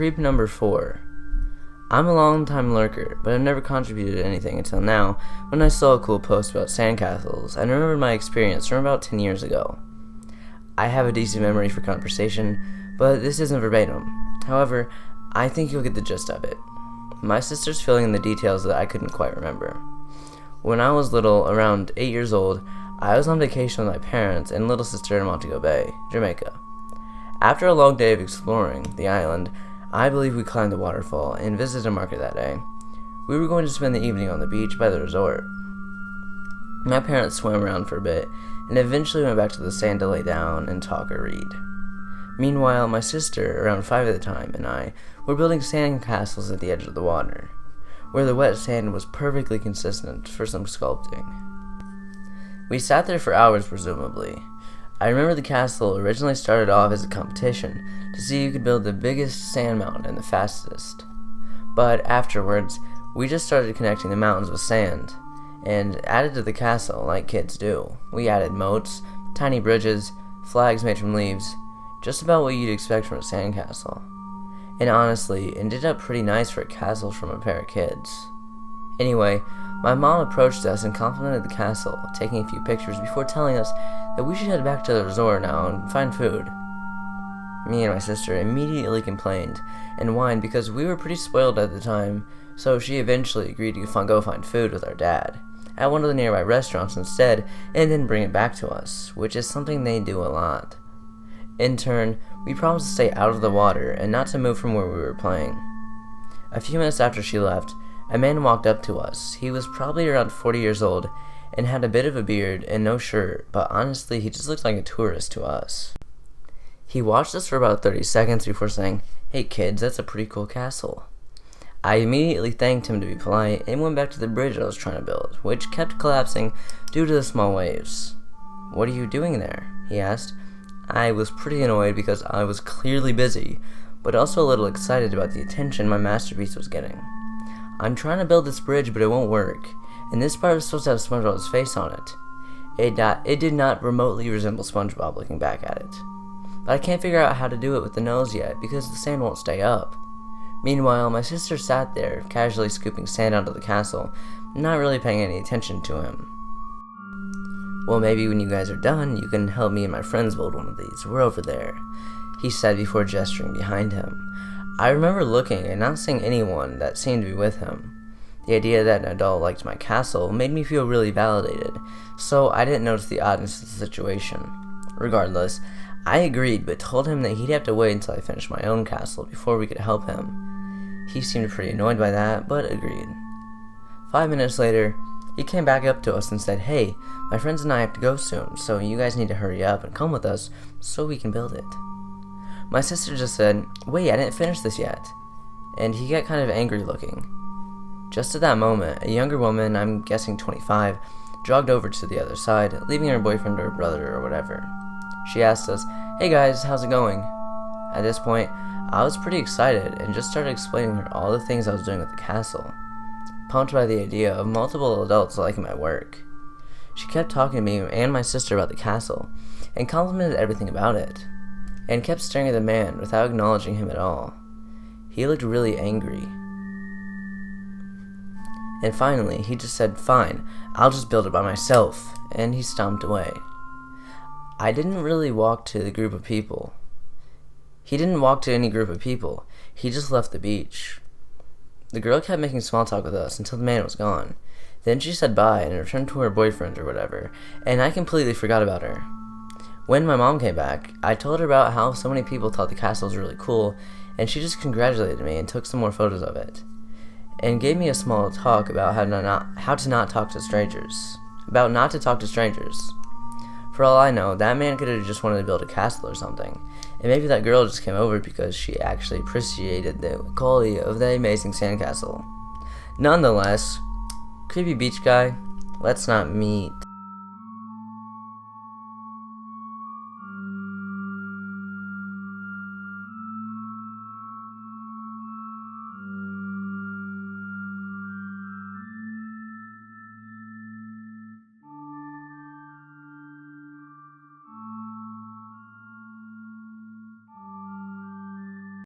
Creep number 4. I'm a long-time lurker, but I've never contributed anything until now, when I saw a cool post about sandcastles, and remembered my experience from about 10 years ago. I have a decent memory for conversation, but this isn't verbatim. However, I think you'll get the gist of it. My sister's filling in the details that I couldn't quite remember. When I was little, around 8 years old, I was on vacation with my parents and little sister in Montego Bay, Jamaica. After a long day of exploring the island, I believe we climbed the waterfall and visited a market that day. We were going to spend the evening on the beach by the resort. My parents swam around for a bit and eventually went back to the sand to lay down and talk or read. Meanwhile, my sister, around 5 at the time, and I were building sand castles at the edge of the water, where the wet sand was perfectly consistent for some sculpting. We sat there for hours, presumably. I remember the castle originally started off as a competition to see who could build the biggest sand mountain and the fastest. But afterwards, we just started connecting the mountains with sand, and added to the castle like kids do. We added moats, tiny bridges, flags made from leaves, just about what you'd expect from a sandcastle. And honestly, it ended up pretty nice for a castle from a pair of kids. Anyway, my mom approached us and complimented the castle, taking a few pictures before telling us that we should head back to the resort now and find food. Me and my sister immediately complained and whined because we were pretty spoiled at the time, so she eventually agreed to go find food with our dad at one of the nearby restaurants instead, and then bring it back to us, which is something they do a lot. In turn, we promised to stay out of the water and not to move from where we were playing. A few minutes after she left, a man walked up to us. He was probably around 40 years old and had a bit of a beard and no shirt, but honestly he just looked like a tourist to us. He watched us for about 30 seconds before saying, "Hey kids, that's a pretty cool castle." I immediately thanked him to be polite and went back to the bridge I was trying to build, which kept collapsing due to the small waves. "What are you doing there?" he asked. I was pretty annoyed because I was clearly busy, but also a little excited about the attention my masterpiece was getting. "I'm trying to build this bridge, but it won't work, and this part was supposed to have SpongeBob's face on it. It did not remotely resemble SpongeBob looking back at it. But I can't figure out how to do it with the nose yet because the sand won't stay up." Meanwhile, my sister sat there, casually scooping sand out of the castle, not really paying any attention to him. "Well, maybe when you guys are done, you can help me and my friends build one of these. We're over there," he said before gesturing behind him. I remember looking and not seeing anyone that seemed to be with him. The idea that an adult liked my castle made me feel really validated, so I didn't notice the oddness of the situation. Regardless, I agreed, but told him that he'd have to wait until I finished my own castle before we could help him. He seemed pretty annoyed by that, but agreed. 5 minutes later, he came back up to us and said, "Hey, my friends and I have to go soon, so you guys need to hurry up and come with us so we can build it." My sister just said, "Wait, I didn't finish this yet," and he got kind of angry looking. Just at that moment, a younger woman, I'm guessing 25, jogged over to the other side, leaving her boyfriend or brother or whatever. She asked us, "Hey guys, how's it going?" At this point, I was pretty excited and just started explaining her all the things I was doing with the castle, pumped by the idea of multiple adults liking my work. She kept talking to me and my sister about the castle, and complimented everything about it, and kept staring at the man without acknowledging him at all. He looked really angry. And finally, he just said, "Fine, I'll just build it by myself," and he stomped away. I didn't really walk to the group of people. He didn't walk to any group of people. He just left the beach. The girl kept making small talk with us until the man was gone. Then she said bye and returned to her boyfriend or whatever, and I completely forgot about her. When my mom came back, I told her about how so many people thought the castle was really cool, and she just congratulated me and took some more photos of it, and gave me a small talk about how to not talk to strangers. For all I know, that man could have just wanted to build a castle or something, and maybe that girl just came over because she actually appreciated the quality of the amazing sandcastle. Nonetheless, creepy beach guy, let's not meet.